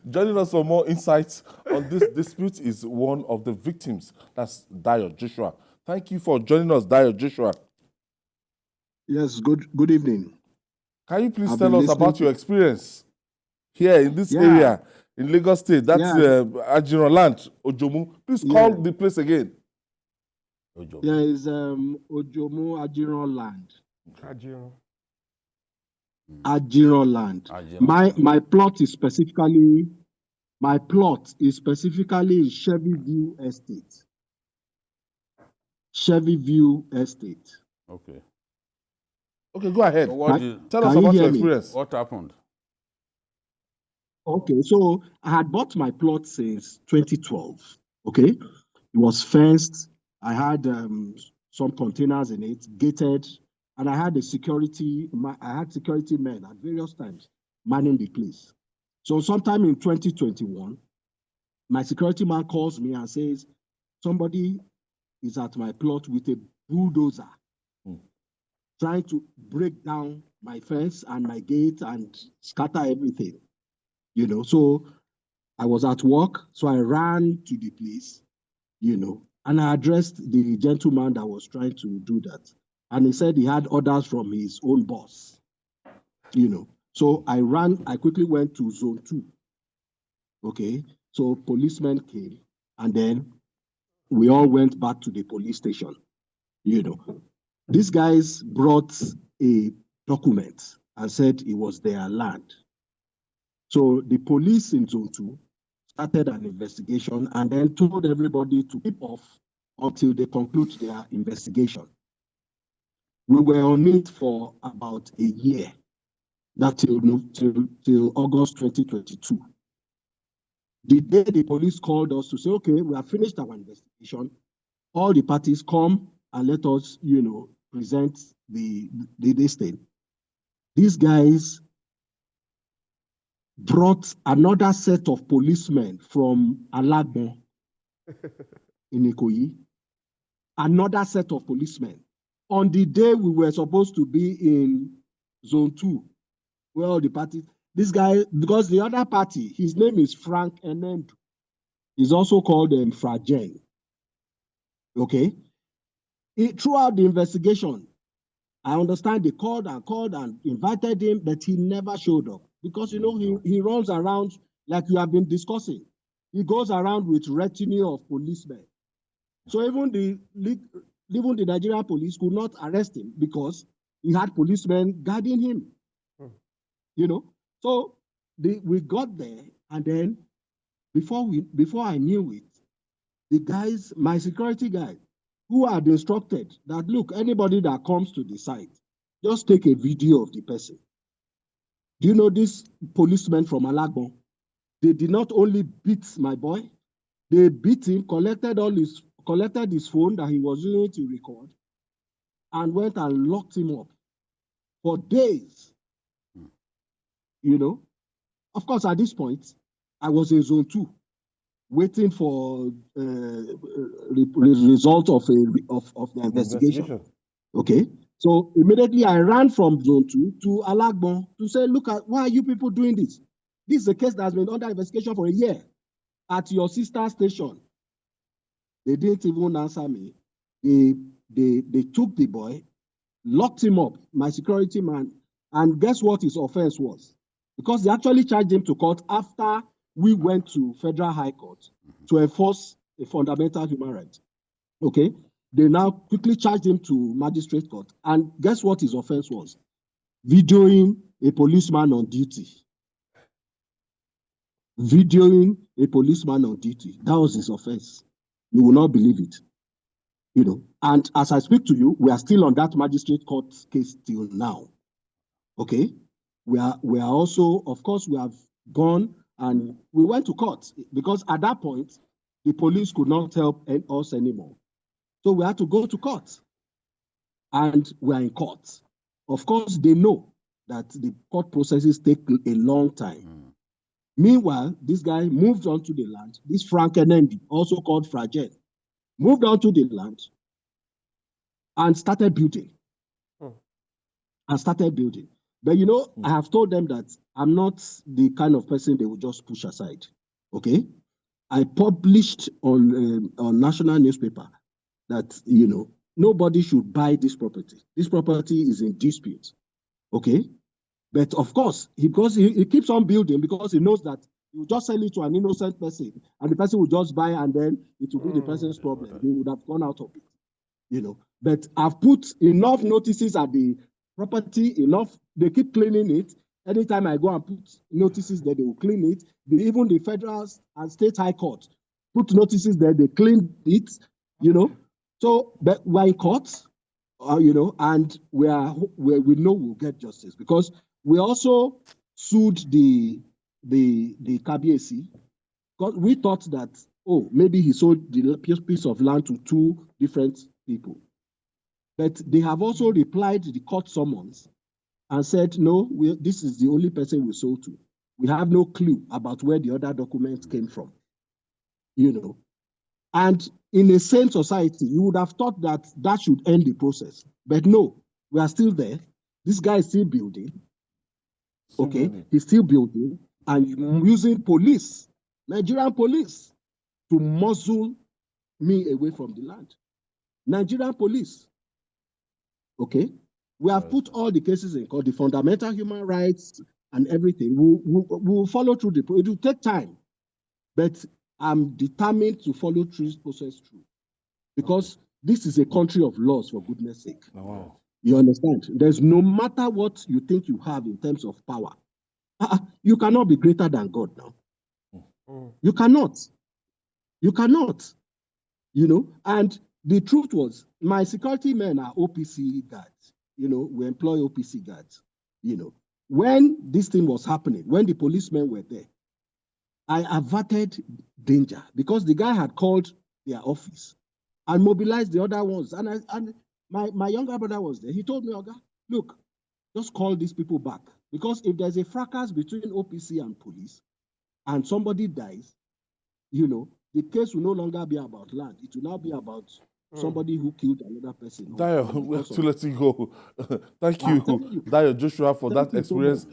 Joining us for more insights on this dispute is one of the victims. That's Dayo Joshua. Thank you for joining us, Dayo Joshua. Yes, good evening. Can you please tell us about your experience here in this area in Lagos State? That's Ajiro land, Ojomu. Please call the place again. Ojomu. Yeah, it's Ojomu Ajiro land. Ajiro land. My plot is specifically in Chevy View Estate. Chevy View Estate. Okay. Okay, go ahead. So tell us about your experience. What happened? Okay, so I had bought my plot since 2012. Okay, it was fenced. I had some containers in it, gated, and I had security men at various times manning the place. So sometime in 2021, my security man calls me and says, somebody is at my plot with a bulldozer, trying to break down my fence and my gate and scatter everything. You know, so I was at work, so I ran to the place, you know, and I addressed the gentleman that was trying to do that. And he said he had orders from his own boss, you know. So I quickly went to zone 2. Okay, so policemen came, and then we all went back to the police station, you know. These guys brought a document and said it was their land. So the police in Zone 2 started an investigation and then told everybody to keep off until they conclude their investigation. We were on it for about a year, that till August 2022. The day the police called us to say, okay, we have finished our investigation, all the parties come and let us, you know, present this thing. These guys brought another set of policemen from Alagbon in Ikoyi, another set of policemen. On the day we were supposed to be in Zone 2, where all the parties, this guy, because the other party, his name is Frank Enendu. He's also called Frajen. Okay? Throughout the investigation, I understand they called and invited him, but he never showed up. Because, you know, he runs around like you have been discussing. He goes around with retinue of policemen. So even the Nigerian police could not arrest him because he had policemen guarding him. You know? So we got there, and then before I knew it, the guys, my security guy, who had instructed that, look, anybody that comes to the site, just take a video of the person. Do you know this policeman from Alagbon? They did not only beat my boy, they beat him, collected his phone that he was using to record, and went and locked him up for days. You know? Of course, at this point, I was in Zone 2, waiting for result of the investigation. Okay? So immediately I ran from Zone 2 to Alagbon to say, look, why are you people doing this? This is a case that has been under investigation for a year at your sister station. They didn't even answer me. They took the boy, locked him up, my security man, and guess what his offense was? Because they actually charged him to court after we went to Federal High Court to enforce a fundamental human right. Okay? They now quickly charged him to magistrate court. And guess what his offense was? Videoing a policeman on duty. Videoing a policeman on duty. That was his offense. You will not believe it. You know, and as I speak to you, we are still on that magistrate court case till now. Okay? We are also, of course, we have gone and we went to court because at that point, the police could not help us anymore. So we had to go to court, and we are in court. Of course, they know that the court processes take a long time. Meanwhile, this guy moved onto the land. This Frank Enendi, also called Frajen, moved onto the land and started building. But you know, I have told them that I'm not the kind of person they will just push aside. Okay, I published on national newspaper that, you know, nobody should buy this property. This property is in dispute. Okay, but of course, because he keeps on building, because he knows that he will just sell it to an innocent person, and the person will just buy, and then it will be the person's problem. He would have gone out of it, you know. But I've put enough notices at the property, enough. They keep cleaning it. Anytime I go and put notices there, they will clean it. Even the federal and state high court put notices there, they clean it, you know. So, but we're in court, you know, and we know we'll get justice, because we also sued the KBAC, because we thought that, oh, maybe he sold the piece of land to two different people. But they have also replied to the court summons and said, no, this is the only person we sold to. We have no clue about where the other documents came from, you know. And in a sane society, you would have thought that that should end the process. But no, we are still there. This guy is still building. Okay, he's still building and using police, Nigerian police, to muzzle me away from the land. Nigerian police. Okay, we have put all the cases in court, the fundamental human rights and everything. We'll follow through it will take time, but I'm determined to follow through this process through, because this is a country of laws, for goodness sake. Oh, wow. You understand? There's no matter what you think you have in terms of power, you cannot be greater than God now. You cannot. You cannot. You know, and the truth was, my security men are OPC guards. You know, we employ OPC guards. You know, when this thing was happening, when the policemen were there, I averted danger, because the guy had called their office and mobilized the other ones. And my younger brother was there. He told me, Oga, look, just call these people back, because if there's a fracas between OPC and police and somebody dies, you know, the case will no longer be about land. It will now be about somebody who killed another person. Dayo, we have to let you go. Thank you, Dayo Joshua, for that experience.